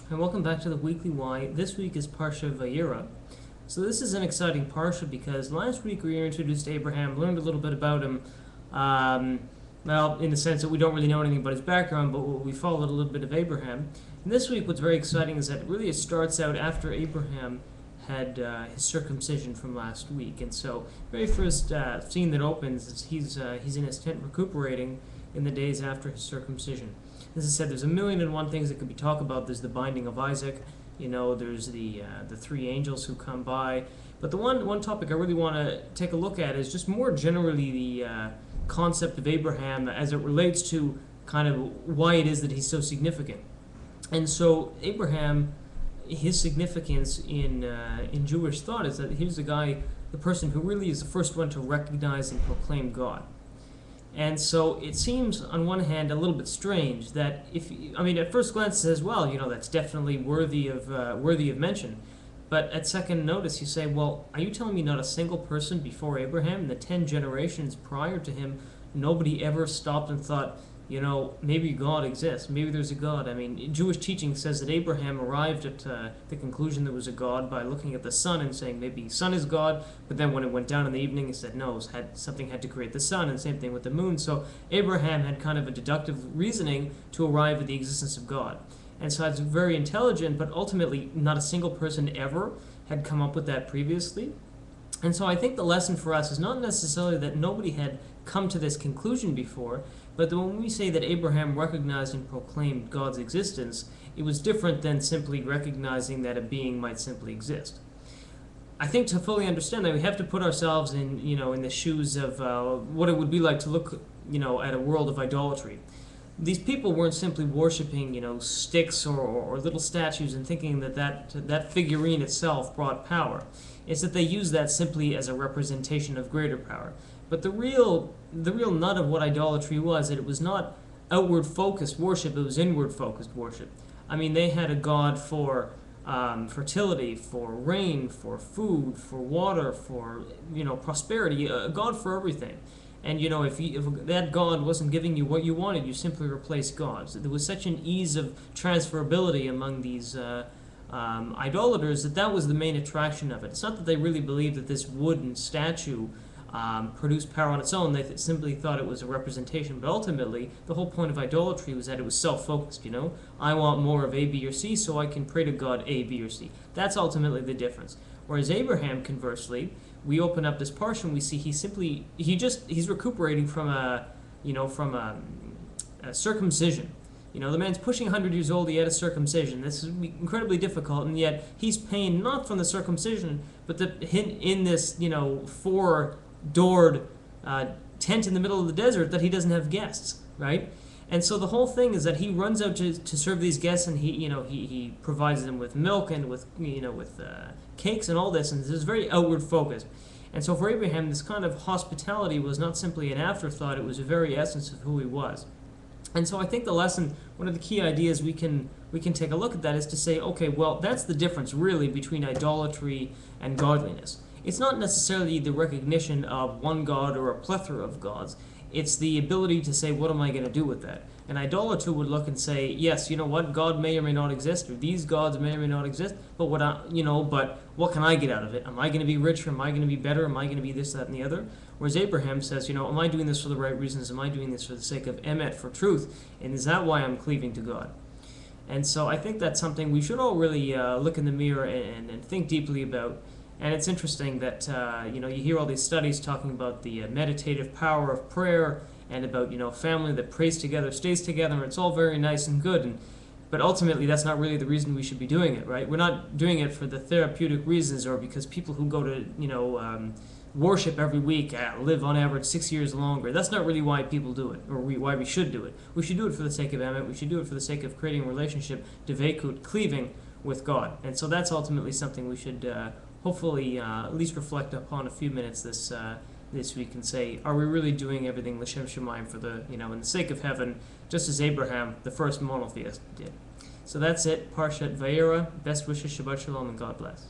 And welcome back to the Weekly Why. This week is Parsha Vayera. So this is an exciting Parsha because last week we introduced Abraham, learned a little bit about him, well, in the sense that we don't really know anything about his background, but we followed a little bit of Abraham. And this week what's very exciting is that it starts out after Abraham had his circumcision from last week. And so very first scene that opens is he's in his tent recuperating in the days after his circumcision. As I said, there's a million and one things that could be talked about. There's the binding of Isaac, there's the three angels who come by. But the one topic I really want to take a look at is just more generally the concept of Abraham as it relates to kind of why it is that he's so significant. And so Abraham, his significance in Jewish thought is that he's the person who really is the first one to recognize and proclaim God. And so it seems, on one hand, a little bit strange that at first glance it says, well, that's definitely worthy of mention. But at second notice, you say, well, are you telling me not a single person before Abraham, in the 10 generations prior to him, nobody ever stopped and thought, maybe God exists, maybe there's a God? I mean, Jewish teaching says that Abraham arrived at the conclusion there was a God by looking at the sun and saying maybe the sun is God, but then when it went down in the evening, he said no, something had to create the sun, and same thing with the moon. So Abraham had kind of a deductive reasoning to arrive at the existence of God. And so that's very intelligent, but ultimately not a single person ever had come up with that previously. And so I think the lesson for us is not necessarily that nobody had come to this conclusion before, but that when we say that Abraham recognized and proclaimed God's existence, it was different than simply recognizing that a being might simply exist. I think to fully understand that, we have to put ourselves in the shoes of what it would be like to look at a world of idolatry. These people weren't simply worshiping sticks or little statues and thinking that figurine itself brought power. It's that they used that simply as a representation of greater power. But the real nut of what idolatry was, that it was not outward focused worship, it was inward focused worship. I mean, they had a god for fertility, for rain, for food, for water, for prosperity, a god for everything. And if that god wasn't giving you what you wanted, you simply replaced gods. There was such an ease of transferability among these idolaters that was the main attraction of it. It's not that they really believed that this wooden statue produced power on its own. They simply thought it was a representation. But ultimately, the whole point of idolatry was that it was self-focused. I want more of A, B, or C, so I can pray to God A, B, or C. That's ultimately the difference. Whereas Abraham, conversely, we open up this portion, we see he's recuperating from a circumcision. The man's pushing 100 years old, he had a circumcision. This is incredibly difficult, and yet he's pained not from the circumcision, but in this, four-doored tent in the middle of the desert, that he doesn't have guests, right? And so the whole thing is that he runs out to serve these guests, and he provides them with milk and with cakes and all this, and this is very outward focused. And so for Abraham, this kind of hospitality was not simply an afterthought; it was the very essence of who he was. And so I think the lesson, one of the key ideas we can take a look at that is to say, okay, well, that's the difference really between idolatry and godliness. It's not necessarily the recognition of one god or a plethora of gods. It's the ability to say, what am I going to do with that? An idolater would look and say, yes, God may or may not exist, or these gods may or may not exist, but what can I get out of it? Am I going to be richer? Am I going to be better? Am I going to be this, that, and the other? Whereas Abraham says, am I doing this for the right reasons? Am I doing this for the sake of emet, for truth? And is that why I'm cleaving to God? And so I think that's something we should all really look in the mirror and think deeply about. And it's interesting that you hear all these studies talking about the meditative power of prayer and about family that prays together, stays together, and it's all very nice and good. But ultimately, that's not really the reason we should be doing it, right? We're not doing it for the therapeutic reasons or because people who go to worship every week live on average 6 years longer. That's not really why people do it, or why we should do it. We should do it for the sake of emet. We should do it for the sake of creating a relationship, devekut, cleaving with God. And so that's ultimately something we should hopefully at least reflect upon a few minutes this week and say, are we really doing everything l'shem shamayim for in the sake of heaven, just as Abraham, the first monotheist, did? So that's it. Parshat Vayera. Best wishes, Shabbat Shalom, and God bless.